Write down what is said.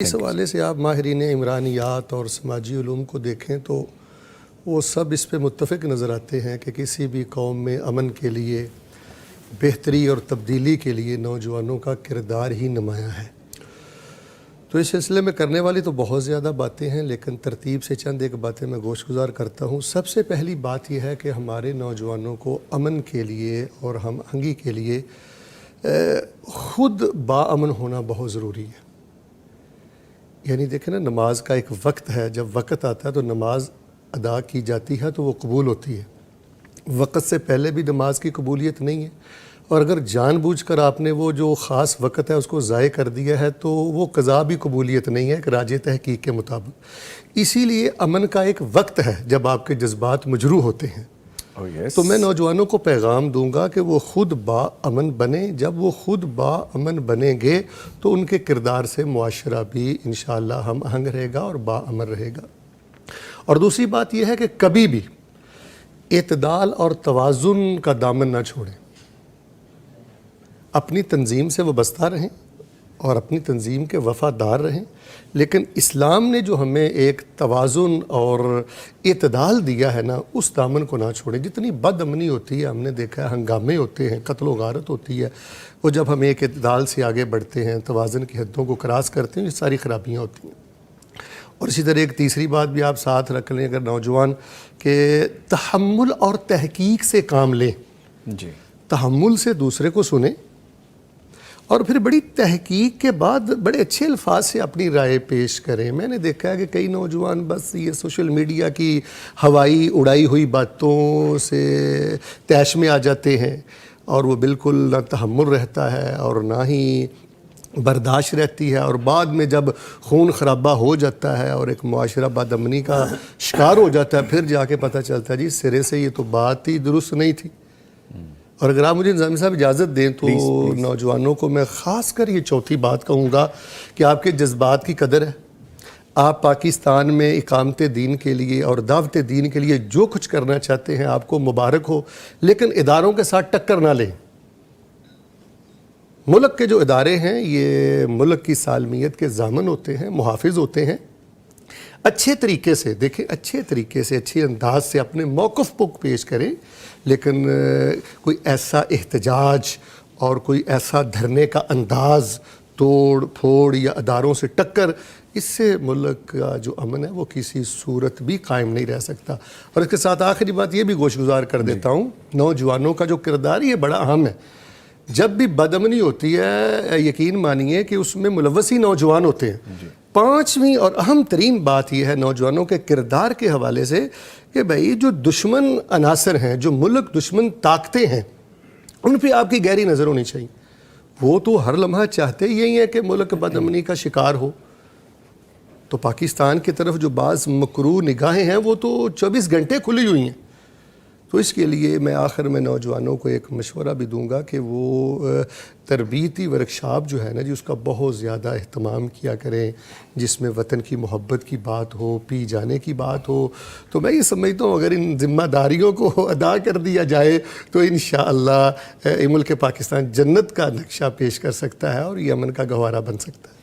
اس حوالے سے آپ ماہرین عمرانیات اور سماجی علوم کو دیکھیں تو وہ سب اس پہ متفق نظر آتے ہیں کہ کسی بھی قوم میں امن کے لیے، بہتری اور تبدیلی کے لیے نوجوانوں کا کردار ہی نمایاں ہے۔ تو اس سلسلے میں کرنے والی تو بہت زیادہ باتیں ہیں، لیکن ترتیب سے چند ایک باتیں میں گوش گزار کرتا ہوں۔ سب سے پہلی بات یہ ہے کہ ہمارے نوجوانوں کو امن کے لیے اور ہم آہنگی کے لیے خود باامن ہونا بہت ضروری ہے۔ یعنی دیکھیں نا، نماز کا ایک وقت ہے، جب وقت آتا ہے تو نماز ادا کی جاتی ہے تو وہ قبول ہوتی ہے۔ وقت سے پہلے بھی نماز کی قبولیت نہیں ہے، اور اگر جان بوجھ کر آپ نے وہ جو خاص وقت ہے اس کو ضائع کر دیا ہے تو وہ قضا بھی قبولیت نہیں ہے ایک راجع تحقیق کے مطابق۔ اسی لیے امن کا ایک وقت ہے جب آپ کے جذبات مجروح ہوتے ہیں۔ تو میں نوجوانوں کو پیغام دوں گا کہ وہ خود باامن بنیں۔ جب وہ خود باامن بنیں گے تو ان کے کردار سے معاشرہ بھی انشاءاللہ ہم آہنگ رہے گا اور باامن رہے گا۔ اور دوسری بات یہ ہے کہ کبھی بھی اعتدال اور توازن کا دامن نہ چھوڑیں۔ اپنی تنظیم سے وابستہ رہیں اور اپنی تنظیم کے وفادار رہیں، لیکن اسلام نے جو ہمیں ایک توازن اور اعتدال دیا ہے نا، اس دامن کو نہ چھوڑیں۔ جتنی بد امنی ہوتی ہے، ہم نے دیکھا ہے ہنگامے ہوتے ہیں، قتل و غارت ہوتی ہے، وہ جب ہم ایک اعتدال سے آگے بڑھتے ہیں، توازن کی حدوں کو کراس کرتے ہیں، یہ ساری خرابیاں ہوتی ہیں۔ اور اسی طرح ایک تیسری بات بھی آپ ساتھ رکھ لیں اگر نوجوان، کہ تحمل اور تحقیق سے کام لیں۔ تحمل سے دوسرے کو سنیں اور پھر بڑی تحقیق کے بعد بڑے اچھے الفاظ سے اپنی رائے پیش کریں۔ میں نے دیکھا ہے کہ کئی نوجوان بس یہ سوشل میڈیا کی ہوائی اڑائی ہوئی باتوں سے طیش میں آ جاتے ہیں، اور وہ بالکل نہ تحمل رہتا ہے اور نہ ہی برداشت رہتی ہے، اور بعد میں جب خون خرابہ ہو جاتا ہے اور ایک معاشرہ بد امنی کا شکار ہو جاتا ہے، پھر جا کے پتہ چلتا ہے جی سرے سے یہ تو بات ہی درست نہیں تھی۔ اور اگر آپ مجھے نظامی صاحب اجازت دیں تو نوجوانوں کو میں خاص کر یہ چوتھی بات کہوں گا کہ آپ کے جذبات کی قدر ہے۔ آپ پاکستان میں اقامت دین کے لیے اور دعوت دین کے لیے جو کچھ کرنا چاہتے ہیں آپ کو مبارک ہو، لیکن اداروں کے ساتھ ٹکر نہ لیں۔ ملک کے جو ادارے ہیں یہ ملک کی سالمیت کے ضامن ہوتے ہیں، محافظ ہوتے ہیں۔ اچھے طریقے سے دیکھیں، اچھے طریقے سے، اچھے انداز سے اپنے موقف کو پیش کریں، لیکن کوئی ایسا احتجاج اور کوئی ایسا دھرنے کا انداز، توڑ پھوڑ یا اداروں سے ٹکر، اس سے ملک کا جو امن ہے وہ کسی صورت بھی قائم نہیں رہ سکتا۔ اور اس کے ساتھ آخری بات یہ بھی گوش گزار کر دیتا ہوں، نوجوانوں کا جو کردار یہ بڑا اہم ہے۔ جب بھی بدامنی ہوتی ہے، یقین مانیے کہ اس میں ملوث ہی نوجوان ہوتے ہیں۔ پانچویں اور اہم ترین بات یہ ہے نوجوانوں کے کردار کے حوالے سے کہ بھئی جو دشمن عناصر ہیں، جو ملک دشمن طاقتیں ہیں، ان پہ آپ کی گہری نظر ہونی چاہیے۔ وہ تو ہر لمحہ چاہتے یہی ہے کہ ملک بدامنی کا شکار ہو۔ تو پاکستان کی طرف جو بعض مکروہ نگاہیں ہیں وہ تو 24 گھنٹے کھلی ہوئی ہیں۔ تو اس کے لیے میں آخر میں نوجوانوں کو ایک مشورہ بھی دوں گا کہ وہ تربیتی ورکشاپ جو ہے نا جی، اس کا بہت زیادہ اہتمام کیا کریں، جس میں وطن کی محبت کی بات ہو، پی جانے کی بات ہو۔ تو میں یہ سمجھتا ہوں اگر ان ذمہ داریوں کو ادا کر دیا جائے تو انشاءاللہ ملک پاکستان جنت کا نقشہ پیش کر سکتا ہے اور یہ امن کا گہوارہ بن سکتا ہے۔